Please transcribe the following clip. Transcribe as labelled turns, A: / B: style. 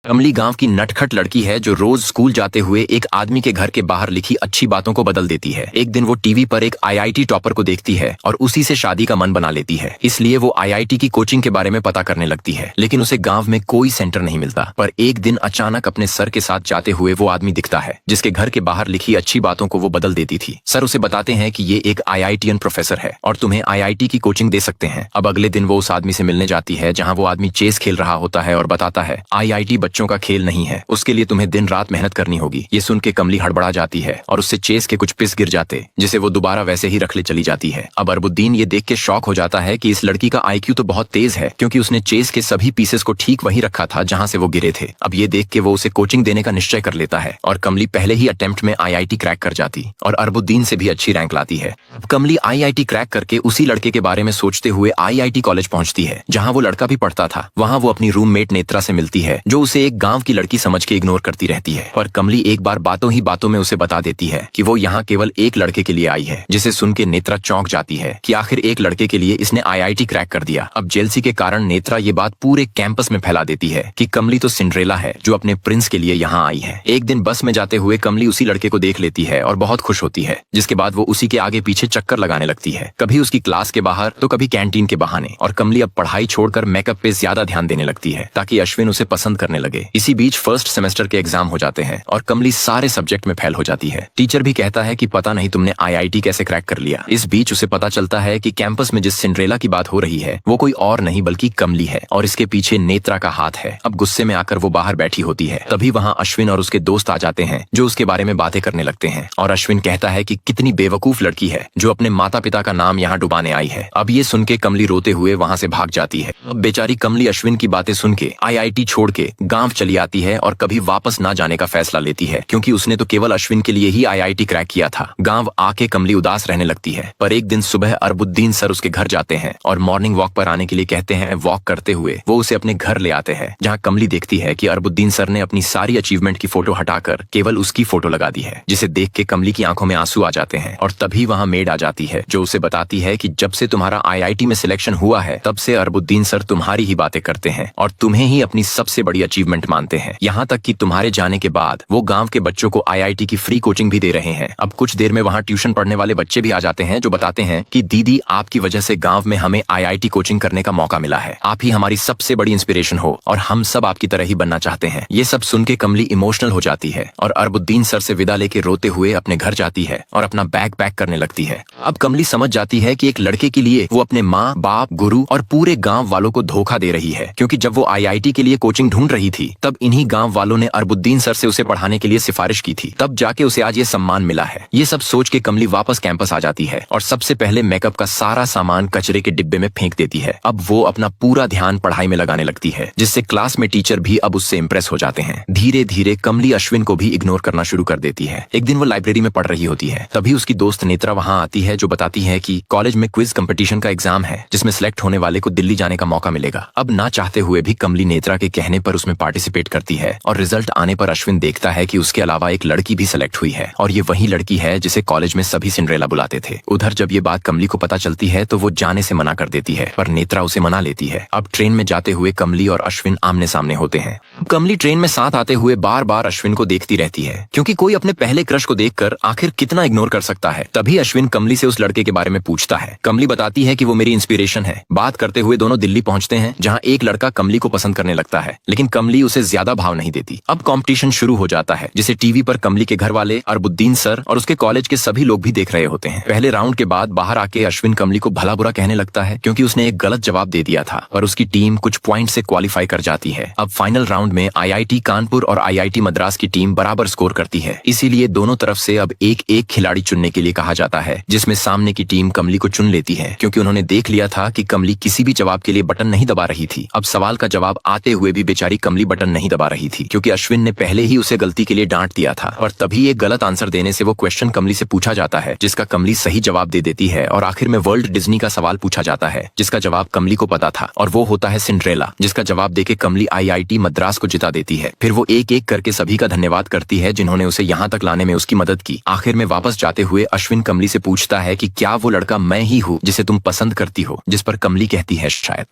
A: कमली गांव की नटखट लड़की है जो रोज स्कूल जाते हुए एक आदमी के घर के बाहर लिखी अच्छी बातों को बदल देती है। एक दिन वो टीवी पर एक आईआईटी टॉपर को देखती है और उसी से शादी का मन बना लेती है। इसलिए वो आईआईटी की कोचिंग के बारे में पता करने लगती है, लेकिन उसे गांव में कोई सेंटर नहीं मिलता। पर एक दिन अचानक अपने सर के साथ जाते हुए वो आदमी दिखता है जिसके घर के बाहर लिखी अच्छी बातों को वो बदल देती थी। सर उसे बताते हैं कि ये एक आईआईटीएन प्रोफेसर है और तुम्हें आईआईटी की कोचिंग दे सकते हैं। अब अगले दिन वो उस आदमी से मिलने जाती है जहाँ वो आदमी चेस खेल रहा होता है और बताता है आईआईटी बच्चों का खेल नहीं है, उसके लिए तुम्हें दिन रात मेहनत करनी होगी। ये सुन के कमली हड़बड़ा जाती है और उससे चेस के कुछ पीस गिर जाते जिसे वो दोबारा वैसे ही रख ले चली जाती है। अब अरबुद्दीन ये देख के शॉक हो जाता है कि इस लड़की का आईक्यू तो बहुत तेज है, क्योंकि उसने चेस के सभी पीसेस को ठीक वहीं रखा था जहां से वो गिरे थे। अब ये देख के वो उसे कोचिंग देने का निश्चय कर लेता है और कमली पहले ही अटेम्प्ट में आईआईटी क्रैक कर जाती और अरबुद्दीन से भी अच्छी रैंक लाती है। कमली आईआईटी क्रैक करके उसी लड़के के बारे में सोचते हुए आईआईटी कॉलेज पहुंचती है जहां वो लड़का भी पढ़ता था। वहां वो अपनी रूममेट नेत्रा से मिलती है जो उसे एक गांव की लड़की समझ के इग्नोर करती रहती है। पर कमली एक बार बातों ही बातों में उसे बता देती है कि वो यहाँ केवल एक लड़के के लिए आई है, जिसे सुन के नेत्रा चौंक जाती है कि आखिर एक लड़के के लिए इसने आईआईटी क्रैक कर दिया। अब जेलसी के कारण नेत्रा ये बात पूरे कैंपस में फैला देती है कि कमली तो सिंड्रेला है जो अपने प्रिंस के लिए यहाँ आई है। एक दिन बस में जाते हुए कमली उसी लड़के को देख लेती है और बहुत खुश होती है, जिसके बाद वो उसी के आगे पीछे चक्कर लगाने लगती है, कभी उसकी क्लास के बाहर तो कभी कैंटीन के बहाने। और कमली अब पढ़ाई छोड़कर मेकअप पे ज्यादा ध्यान देने लगती है ताकि अश्विन उसे पसंद करने लगे। इसी बीच फर्स्ट सेमेस्टर के एग्जाम हो जाते हैं और कमली सारे सब्जेक्ट में फेल हो जाती है। टीचर भी कहता है कि पता नहीं तुमने आईआईटी कैसे क्रैक कर लिया। इस बीच उसे पता चलता है कि कैंपस में जिस सिंड्रेला की बात हो रही है वो कोई और नहीं बल्कि कमली है और इसके पीछे नेत्रा का हाथ है। अब गुस्से में आकर वो बाहर बैठी होती है, तभी वहाँ अश्विन और उसके दोस्त आ जाते हैं जो उसके बारे में बातें करने लगते हैं। और अश्विन कहता है कि कितनी बेवकूफ लड़की है जो अपने माता पिता का नाम यहाँ डुबाने आई है। अब ये सुन के कमली रोते हुए वहाँ से भाग जाती है। अब बेचारी कमली अश्विन की बातें सुन के आईआईटी छोड़ के गाँव चली आती है और कभी वापस न जाने का फैसला लेती है, क्योंकि उसने तो केवल अश्विन के लिए ही आईआईटी क्रैक किया था। गांव आके कमली उदास रहने लगती है। पर एक दिन सुबह अरबुद्दीन सर उसके घर जाते हैं और मॉर्निंग वॉक पर आने के लिए कहते हैं। वॉक करते हुए वो उसे अपने घर ले आते हैं, जहां कमली देखती है कि अरबुद्दीन सर ने अपनी सारी अचीवमेंट की फोटो हटाकर केवल उसकी फोटो लगा दी है, जिसे देख के कमली की आंखों में आंसू आ जाते हैं। और तभी वहां मेड आ जाती है जो उसे बताती है कि जब से तुम्हारा आईआईटी में सिलेक्शन हुआ है तब से अरबुद्दीन सर तुम्हारी ही बातें करते हैं और तुम्हें ही अपनी सबसे बड़ी अचीवमेंट मानते हैं। यहाँ तक कि तुम्हारे जाने के बाद वो गांव के बच्चों को आईआईटी की फ्री कोचिंग भी दे रहे हैं। अब कुछ देर में वहाँ ट्यूशन पढ़ने वाले बच्चे भी आ जाते हैं जो बताते हैं कि दीदी आपकी वजह से गांव में हमें आईआईटी कोचिंग करने का मौका मिला है, आप ही हमारी सबसे बड़ी इंस्पिरेशन हो और हम सब आपकी तरह ही बनना चाहते हैं। ये सब सुन के कमली इमोशनल हो जाती है और अरबुद्दीन सर से विदा लेके रोते हुए अपने घर जाती है और अपना बैग पैक करने लगती है। अब कमली समझ जाती है कि एक लड़के के लिए वो अपने माँ बाप गुरु और पूरे गाँव वालों को धोखा दे रही है, क्योंकि जब वो आईआईटी के लिए कोचिंग ढूंढ रही थी तब इन्हीं गाँव वालों ने अरबुद्दीन सर से उसे पढ़ाने के लिए सिफारिश की थी, तब जाके उसे आज ये सम्मान मिला है। ये सब सोच के कमली वापस कैंपस आ जाती है और सबसे पहले मेकअप का सारा सामान कचरे के डिब्बे में फेंक देती है। अब वो अपना पूरा ध्यान पढ़ाई में लगाने लगती है, जिससे क्लास में टीचर भी अब उससे इम्प्रेस हो जाते हैं। धीरे धीरे कमली अश्विन को भी इग्नोर करना शुरू कर देती है। एक दिन वो लाइब्रेरी में पढ़ रही होती है, तभी उसकी दोस्त नेत्रा वहाँ आती है जो बताती है कि कॉलेज में क्विज कंपटीशन का एग्जाम है जिसमें सिलेक्ट होने वाले को दिल्ली जाने का मौका मिलेगा। अब ना चाहते हुए भी कमली नेत्रा के कहने पर उसमें पार्टिसिपेट करती है और रिजल्ट आने पर अश्विन देखता है कि उसके अलावा एक लड़की भी सेलेक्ट हुई है और ये वही लड़की है जिसे कॉलेज में सभी सिंड्रेला बुलाते थे। उधर जब ये बात कमली को पता चलती है तो वो जाने से मना कर देती है, पर नेत्रा उसे मना लेती है। अब ट्रेन में जाते हुए कमली और अश्विन आमने सामने होते हैं। कमली ट्रेन में साथ आते हुए बार बार अश्विन को देखती रहती है, क्योंकि कोई अपने पहले क्रश को देखकर आखिर कितना इग्नोर कर सकता है। तभी अश्विन कमली से उस लड़के के बारे में पूछता है। कमली बताती है कि वो मेरी इंस्पिरेशन है। बात करते हुए दोनों दिल्ली पहुंचते हैं, जहाँ एक लड़का कमली को पसंद करने लगता है, लेकिन कमली उसे ज्यादा भाव नहीं देती। अब कॉम्पिटिशन शुरू हो जाता है, जिसे टीवी पर कमली के घर वाले, अरबुद्दीन सर और उसके कॉलेज के सभी लोग भी देख रहे होते हैं। पहले राउंड के बाद बाहर आके अश्विन कमली को भला बुरा कहने लगता है, क्योंकि उसने एक गलत जवाब दे दिया था, पर उसकी टीम कुछ पॉइंट से क्वालिफाई कर जाती है। अब फाइनल राउंड में आईआईटी कानपुर और आईआईटी मद्रास की टीम बराबर स्कोर करती है, इसीलिए दोनों तरफ से अब एक एक खिलाड़ी चुनने के लिए कहा जाता है, जिसमें सामने की टीम कमली को चुन लेती है, क्योंकि उन्होंने देख लिया था कि कमली किसी भी जवाब के लिए बटन नहीं दबा रही थी। अब सवाल का जवाब आते हुए भी बेचारी कमली बटन नहीं दबा रही थी, क्योंकि अश्विन ने पहले ही उसे गलती के लिए डांट दिया था। और तभी एक गलत आंसर देने से वो क्वेश्चन कमली से पूछा जाता है, जिसका कमली सही जवाब दे देती है और आखिर में वर्ल्ड डिज्नी का सवाल पूछा जाता है, जिसका जवाब कमली को पता था, और वो होता है सिंड्रेला, जिसका जवाब देके कमली आईआईटी मद्रास को जिता देती है। फिर वो एक एक करके सभी का धन्यवाद करती है जिन्होंने उसे यहाँ तक लाने में उसकी मदद की। आखिर में वापस जाते हुए अश्विन कमली से पूछता है कि क्या वो लड़का मैं ही हूँ जिसे तुम पसंद करती हो, जिस पर कमली कहती है शायद।